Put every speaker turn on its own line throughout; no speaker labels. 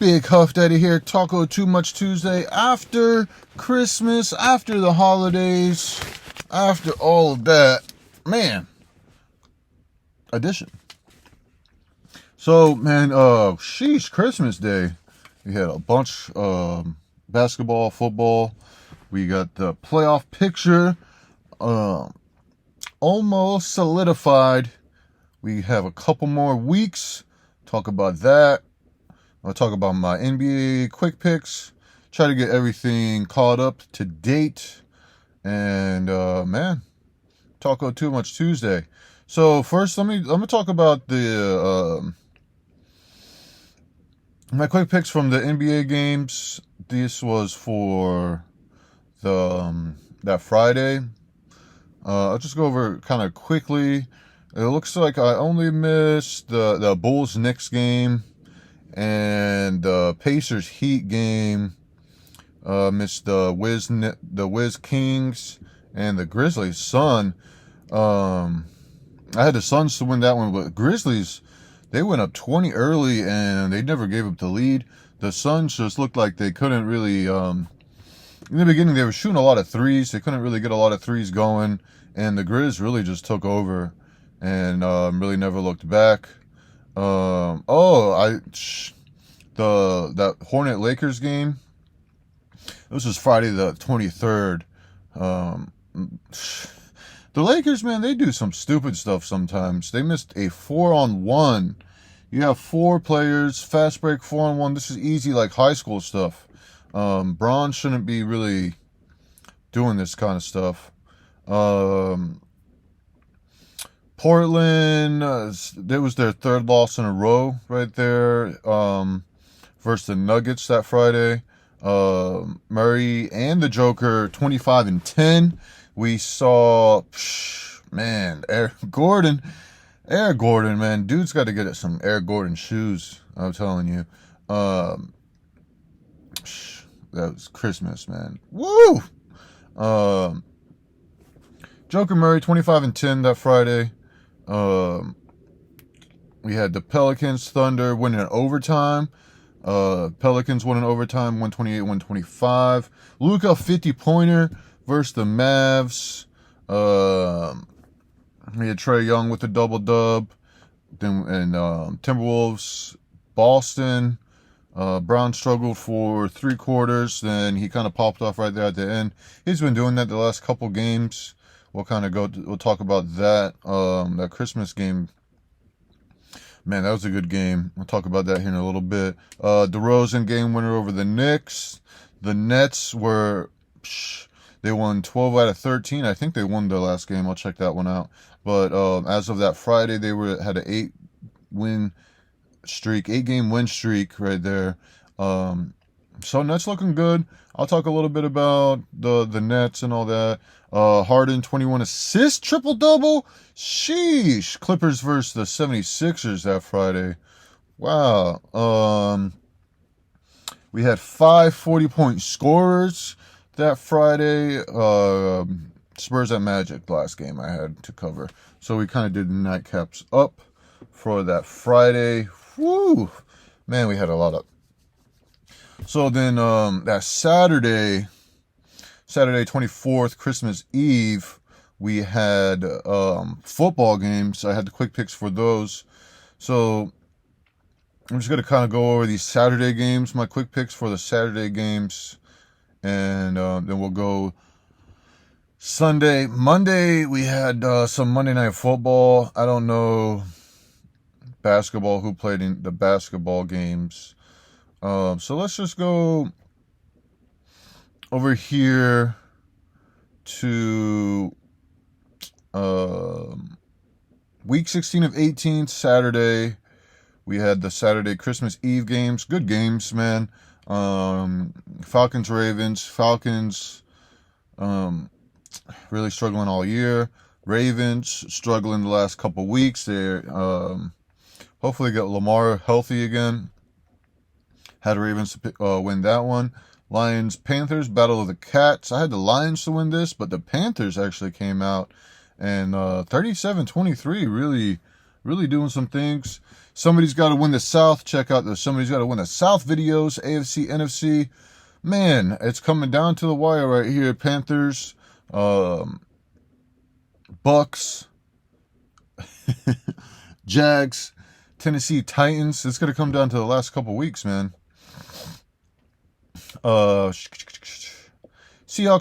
Big Huff Daddy here, Taco Too Much Tuesday, after Christmas, after the holidays, after all of that, man, edition. So, man, Christmas Day, we had a bunch, basketball, football, we got the playoff picture, almost solidified. We have a couple more weeks, talk about that. I'll talk about my NBA quick picks, try to get everything caught up to date, and man, Taco Too Much Tuesday. So first, let me talk about the my quick picks from the NBA games. This was for the that Friday. I'll just go over kind of quickly. It looks like I only missed the Bulls Knicks game. And the Pacers Heat game, missed the Wiz Kings and the Grizzlies Sun. I had the Suns to win that one, but Grizzlies, they went up 20 early and they never gave up the lead. The Suns just looked like they couldn't really, in the beginning they were shooting a lot of threes. They couldn't really get a lot of threes going, and the Grizz really just took over and really never looked back. That Hornet Lakers game. This was Friday the 23rd. The Lakers, man, they do some stupid stuff sometimes. They missed a 4-on-1. You have 4 players, fast break 4-on-1. This is easy, like high school stuff. Braun shouldn't be really doing this kind of stuff. Portland, it was their 3rd loss in a row right there, versus the Nuggets that Friday. Murray and the Joker, 25-10. We saw, man, Eric Gordon, man, dude's got to get some Eric Gordon shoes, I'm telling you. That was Christmas, man. Woo! Joker Murray, 25-10 that Friday. We had the Pelicans Thunder winning in overtime. Pelicans won in overtime, 128-125. Luka 50-pointer versus the Mavs. We had Trae Young with a double-dub. And Timberwolves, Boston. Brown struggled for 3 quarters. Then he kind of popped off right there at the end. He's been doing that the last couple games. We'll talk about that. That Christmas game. Man, that was a good game. We'll talk about that here in a little bit. DeRozan game winner over the Knicks. The Nets they won 12 out of 13. I think they won their last game. I'll check that one out. But as of that Friday, they had an 8-game win streak right there. So Nets looking good. I'll talk a little bit about the Nets and all that. Harden, 21 assists, triple-double. Sheesh. Clippers versus the 76ers that Friday. Wow. We had 5 40-point scorers that Friday. Spurs at Magic, last game I had to cover. So we kind of did nightcaps up for that Friday. Woo! Man, we had a lot of. So then that Saturday 24th, Christmas Eve, we had football games. I had the quick picks for those. So I'm just going to kind of go over these Saturday games, my quick picks for the Saturday games. And then we'll go Sunday. Monday, we had some Monday Night Football. I don't know basketball, who played in the basketball games. So let's just go over here to week 16 of 18, Saturday. We had the Saturday Christmas Eve games. Good games, man. Falcons, Ravens. Falcons really struggling all year. Ravens struggling the last couple weeks. They're hopefully get Lamar healthy again. Had Ravens win that one. Lions, Panthers, Battle of the Cats. I had the Lions to win this, but the Panthers actually came out and 37-23 really really doing some things. Somebody's got to win the South. Check out the Somebody's Got to Win the South videos, AFC, NFC. Man, it's coming down to the wire right here. Panthers, Bucks, Jags, Tennessee Titans. It's going to come down to the last couple weeks, man. Seahawks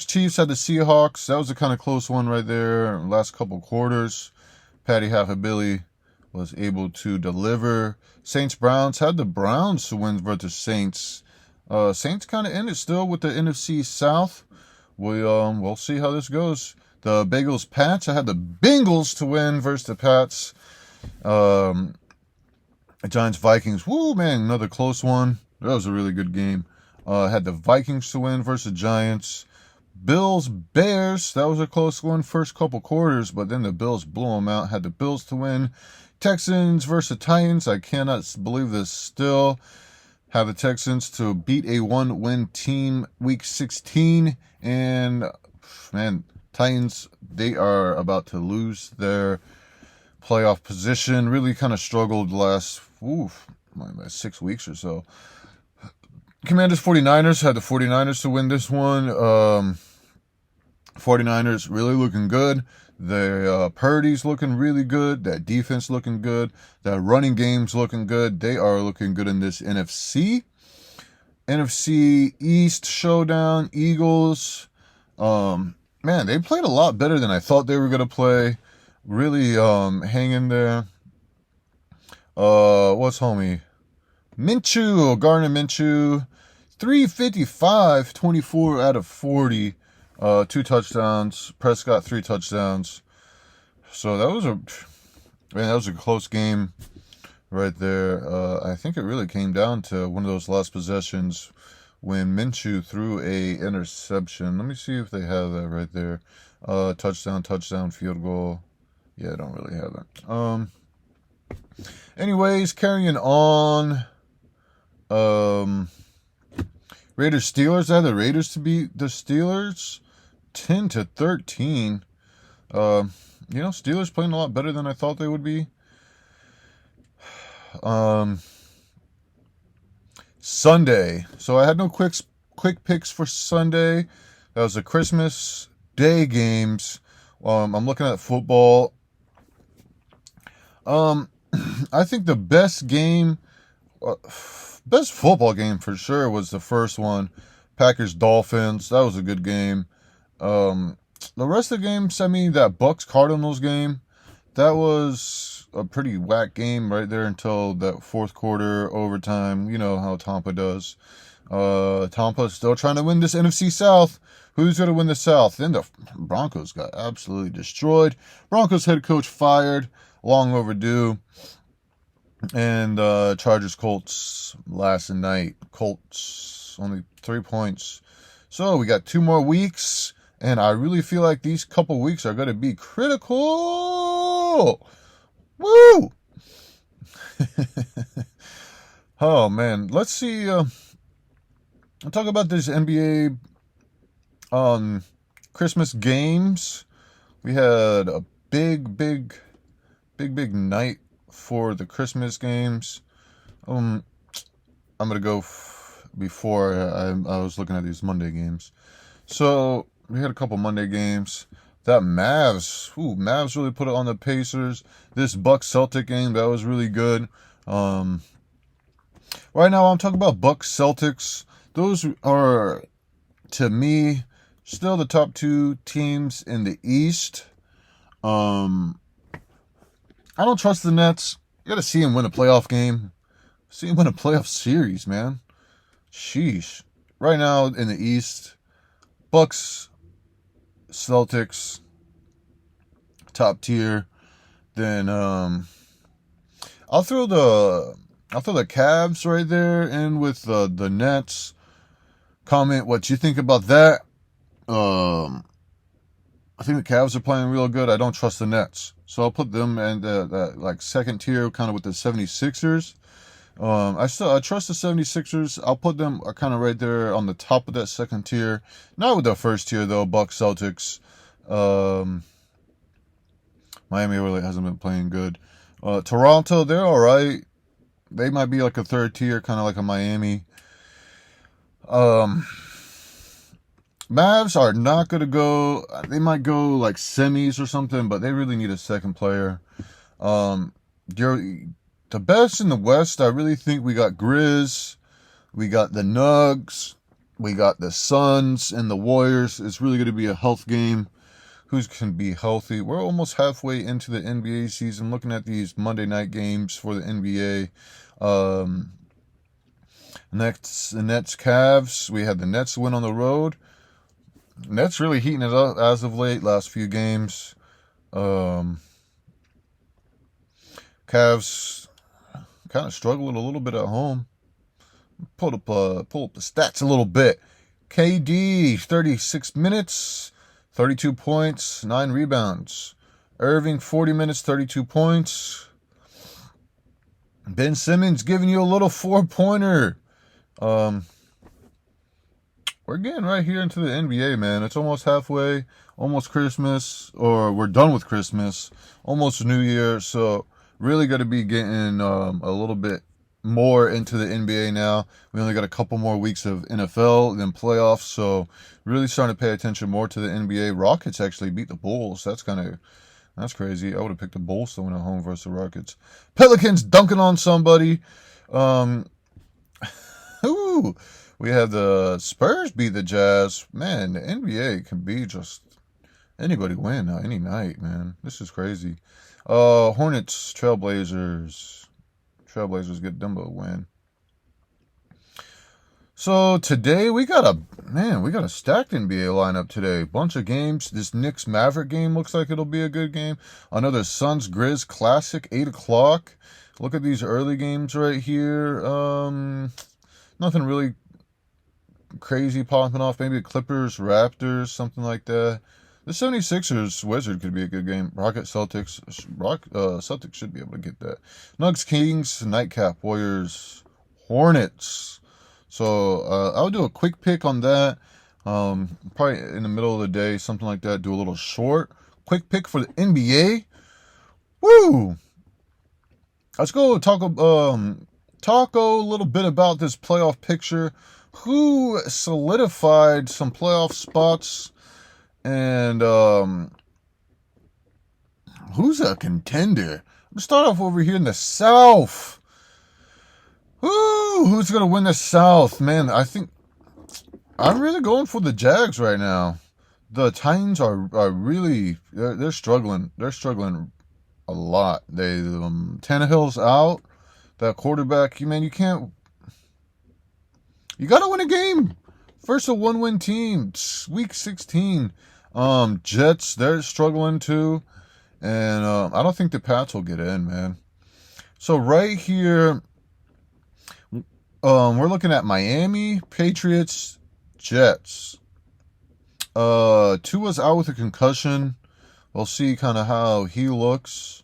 Chiefs had the Seahawks. That was a kind of close one right there. Last couple quarters, Patty Half-a-Billy was able to deliver. Saints Browns had the Browns to win versus Saints. Saints kind of in it still with the NFC South. We'll see how this goes. The Bengals Pats. I had the Bengals to win versus the Pats. Giants Vikings. Woo, man, another close one. That was a really good game. Had the Vikings to win versus the Giants. Bills Bears. That was a close one first couple quarters, but then the Bills blew them out. Had the Bills to win. Texans versus Titans. I cannot believe this still. Have the Texans to beat a 1-win team week 16. And, man, Titans, they are about to lose their playoff position. Really kind of struggled the last 6 weeks or so. Commanders 49ers had the 49ers to win this one. 49ers really looking good. The Purdy's looking really good. That defense looking good. That running game's looking good. They are looking good in this NFC. NFC East showdown. Eagles. Man, they played a lot better than I thought they were going to play. Really hanging there. What's homie? Gardner Minshew. 355, 24 out of 40. 2 touchdowns. Prescott 3 touchdowns. So that was a close game right there. I think it really came down to one of those last possessions when Minshew threw a interception. Let me see if they have that right there. Touchdown, field goal. Yeah, I don't really have that. Anyways, carrying on. Raiders Steelers. I had the Raiders to beat the Steelers 10-13. Steelers playing a lot better than I thought they would be. Sunday. So I had no quick picks for Sunday. That was the Christmas Day games. I'm looking at football. I think the best football game for sure was the first one. Packers-Dolphins. That was a good game. The rest of the games, that Bucks-Cardinals game, that was a pretty whack game right there until that fourth quarter overtime. You know how Tampa does. Tampa's still trying to win this NFC South. Who's going to win the South? Then the Broncos got absolutely destroyed. Broncos head coach fired. Long overdue. And Chargers Colts last night. Colts only 3 points. So we got 2 more weeks. And I really feel like these couple weeks are going to be critical. Woo! Oh, man. Let's see. I'll talk about this NBA Christmas games. We had a big night for the Christmas games. I'm going to go before I was looking at these Monday games. So we had a couple Monday games. That Mavs really put it on the Pacers. This Bucks-Celtic game, that was really good. Right now I'm talking about Bucks-Celtics. Those are, to me, still the top 2 teams in the East. I don't trust the Nets. You got to see them win a playoff game. See them win a playoff series, man. Sheesh. Right now in the East, Bucks, Celtics, top tier. Then I'll throw the Cavs right there in with the Nets. Comment what you think about that. I think the Cavs are playing real good. I don't trust the Nets. So I'll put them in the second tier, kind of with the 76ers. I trust the 76ers. I'll put them kind of right there on the top of that second tier. Not with the first tier, though. Bucks, Celtics. Miami really hasn't been playing good. Toronto, they're all right. They might be like a third tier, kind of like a Miami. Um, Mavs are not going to go. They might go like semis or something, but they really need a second player. Um, the best in the West, I really think we got Grizz, we got the Nugs, we got the Suns and the Warriors. It's really going to be a health game. Who's can be healthy? We're almost halfway into the NBA season. Looking at these Monday night games for the NBA. Next, the Nets Cavs. We had the Nets win on the road. Nets really heating it up as of late. Last few games. Cavs kind of struggling a little bit at home. Pull up the stats a little bit. KD 36 minutes, 32 points, 9 rebounds. Irving 40 minutes, 32 points. Ben Simmons giving you a little 4-pointer. We're getting right here into the NBA, man. It's almost halfway, almost Christmas, or we're done with Christmas, almost New Year. So really got to be getting a little bit more into the NBA now. We only got a couple more weeks of NFL, then playoffs. So really starting to pay attention more to the NBA. Rockets actually beat the Bulls. That's crazy. I would have picked the Bulls to win at home versus the Rockets. Pelicans dunking on somebody. Ooh. We have the Spurs beat the Jazz. Man, the NBA can be just anybody win any night, man. This is crazy. Hornets, Trailblazers. Trailblazers get Dumbo a win. So today we got a stacked NBA lineup today. Bunch of games. This Knicks Maverick game looks like it'll be a good game. Another Suns Grizz Classic, 8 o'clock. Look at these early games right here. Nothing really crazy popping off. Maybe Clippers, Raptors, something like that. The 76ers Wizard could be a good game. Celtics should be able to get that. Nuggets Kings, Nightcap Warriors, Hornets. So I'll do a quick pick on that. Probably in the middle of the day, something like that. Do a little short, quick pick for the NBA. Woo! Let's go talk a little bit about this playoff picture. Who solidified some playoff spots, and who's a contender? Let's start off over here in the South. Who's going to win the South? Man, I think I'm really going for the Jags right now. The Titans are really, they're struggling. They're struggling a lot. Tannehill's out. That quarterback, man, you got to win a game. First, a one-win team. Week 16. Jets, they're struggling too. And I don't think the Pats will get in, man. So right here, we're looking at Miami, Patriots, Jets. Tua's out with a concussion. We'll see kind of how he looks.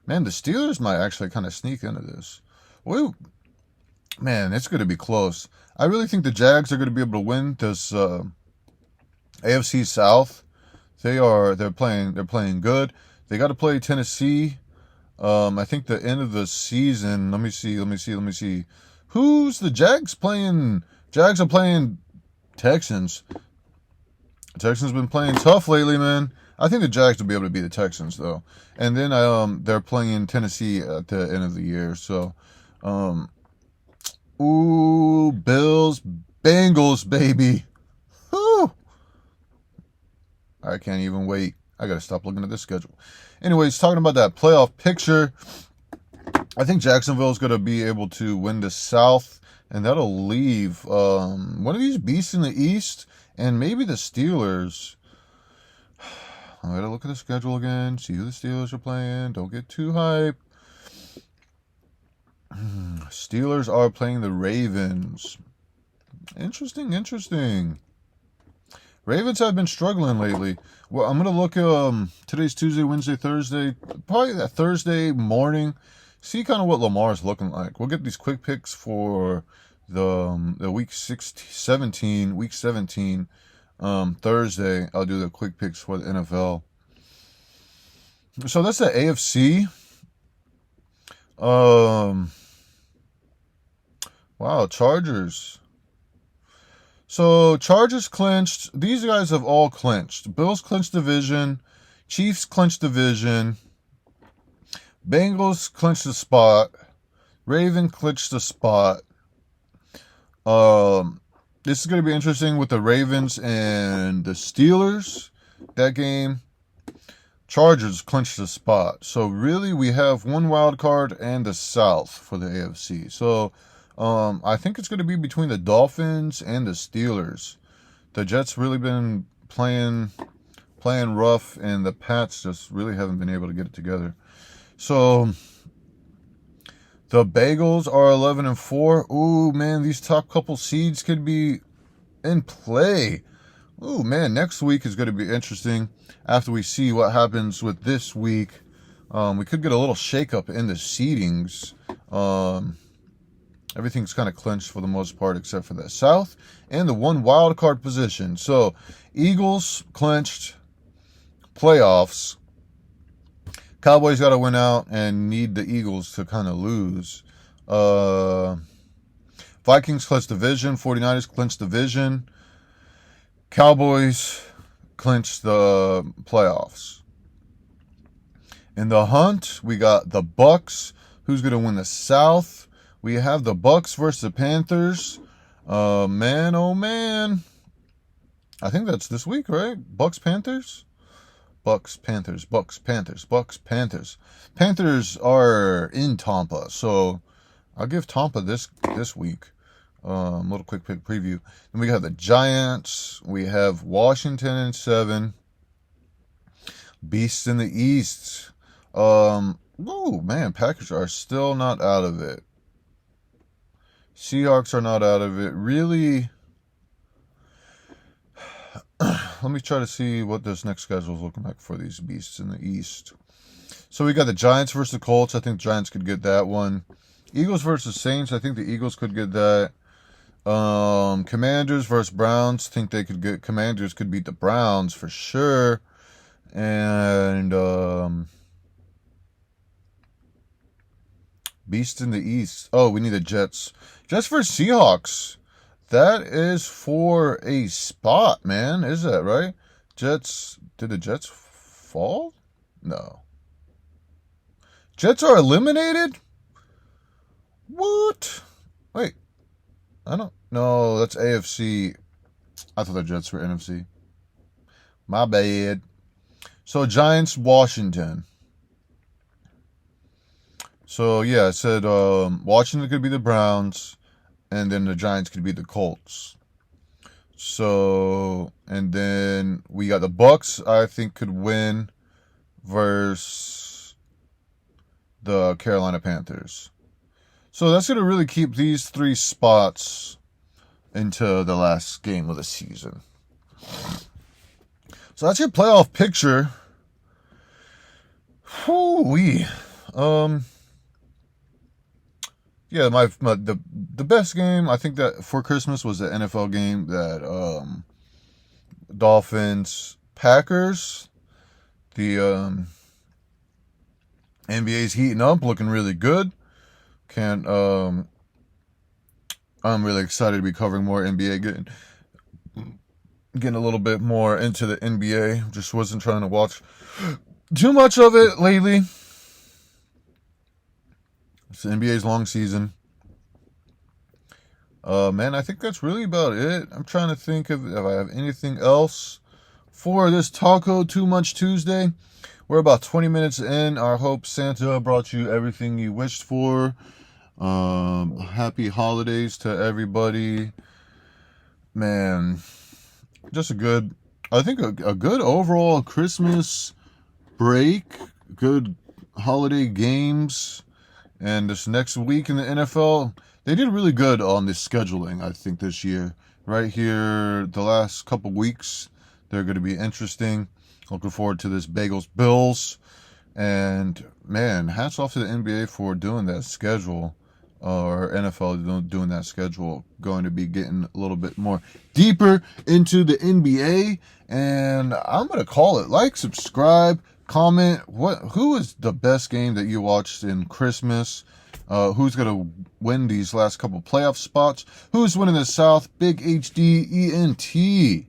Man, the Steelers might actually kind of sneak into this. Man, it's going to be close. I really think the Jags are going to be able to win this AFC South. They're playing good. They got to play Tennessee. I think the end of the season. Let me see. Who's the Jags playing? Jags are playing Texans. The Texans been playing tough lately, man. I think the Jags will be able to beat the Texans though. And then they're playing Tennessee at the end of the year. So, Bills, Bengals, baby. Whew. I can't even wait. I gotta stop looking at this schedule. Anyways, talking about that playoff picture, I think Jacksonville's gonna be able to win the South, and that'll leave one of these beasts in the East, and maybe the Steelers. I gotta look at the schedule again, see who the Steelers are playing. Don't get too hyped. Steelers are playing the Ravens. Interesting. Ravens have been struggling lately. Well, I'm going to look, today's Tuesday, Wednesday, Thursday, probably that Thursday morning, see kind of what Lamar's looking like. We'll get these quick picks for the week 17, Thursday. I'll do the quick picks for the NFL. So that's the AFC. Wow, Chargers. So Chargers clinched. These guys have all clinched. Bills clinched division. Chiefs clinched division. Bengals clinched the spot. Raven clinched the spot. This is going to be interesting with the Ravens and the Steelers. That game. Chargers clinched the spot. So really, we have one wild card and the South for the AFC. So I think it's going to be between the Dolphins and the Steelers. The Jets really been playing rough, and the Pats just really haven't been able to get it together. So the Bagels are 11-4. Ooh, man, these top couple seeds could be in play. Ooh, man, next week is going to be interesting after we see what happens with this week. We could get a little shakeup in the seedings. Everything's kind of clinched for the most part except for the South and the one wild card position. So, Eagles clinched playoffs. Cowboys got to win out and need the Eagles to kind of lose. Vikings clinched division. 49ers clinched division. Cowboys clinched the playoffs. In the hunt, we got the Bucks. Who's going to win the South? We have the Bucks versus the Panthers. Man, oh man. I think that's this week, right? Bucks, Panthers? Bucks, Panthers, Bucks, Panthers, Bucks, Panthers. Panthers are in Tampa, so I'll give Tampa this week. Little quick preview. Then we have the Giants. We have Washington in 7. Beasts in the East. Oh man, Packers are still not out of it. Seahawks are not out of it. Really. Let me try to see what this next schedule is looking like for these Beasts in the East. So we got the Giants versus the Colts. I think the Giants could get that one. Eagles versus Saints. I think the Eagles could get that. Commanders versus Browns. Think they could get Commanders could beat the Browns for sure. And Beast in the East. Oh, we need the Jets. Jets versus Seahawks. That is for a spot, man. Is that right? Jets. Did the Jets fall? No. Jets are eliminated? What? Wait. I don't know. That's AFC. I thought the Jets were NFC. My bad. So Giants, Washington. So yeah, I said Washington could be the Browns, and then the Giants could be the Colts. So, and then we got the Bucks, I think could win versus the Carolina Panthers. So that's going to really keep these 3 spots into the last game of the season. So that's your playoff picture. Whoo-wee. Yeah, the best game I think that for Christmas was the NFL game that Dolphins Packers. The NBA's heating up, looking really good. I'm really excited to be covering more NBA, getting a little bit more into the NBA. Just wasn't trying to watch too much of it lately. It's the NBA's long season. Man, I think that's really about it. I'm trying to think if I have anything else for this Taco Too Much Tuesday. We're about 20 minutes in. I hope Santa brought you everything you wished for. Happy holidays to everybody. Man, just a good overall Christmas break. Good holiday games. And this next week in the NFL, they did really good on this scheduling, I think, this year. Right here, the last couple weeks, they're going to be interesting. Looking forward to this Bagels-Bills. And, man, hats off to the NBA for doing that schedule. Or NFL doing that schedule. Going to be getting a little bit more deeper into the NBA. And I'm going to call it. Like, subscribe, Comment who is the best game that you watched in Christmas? Who's gonna win these last couple playoff spots? Who's winning the South? Big HD ENT.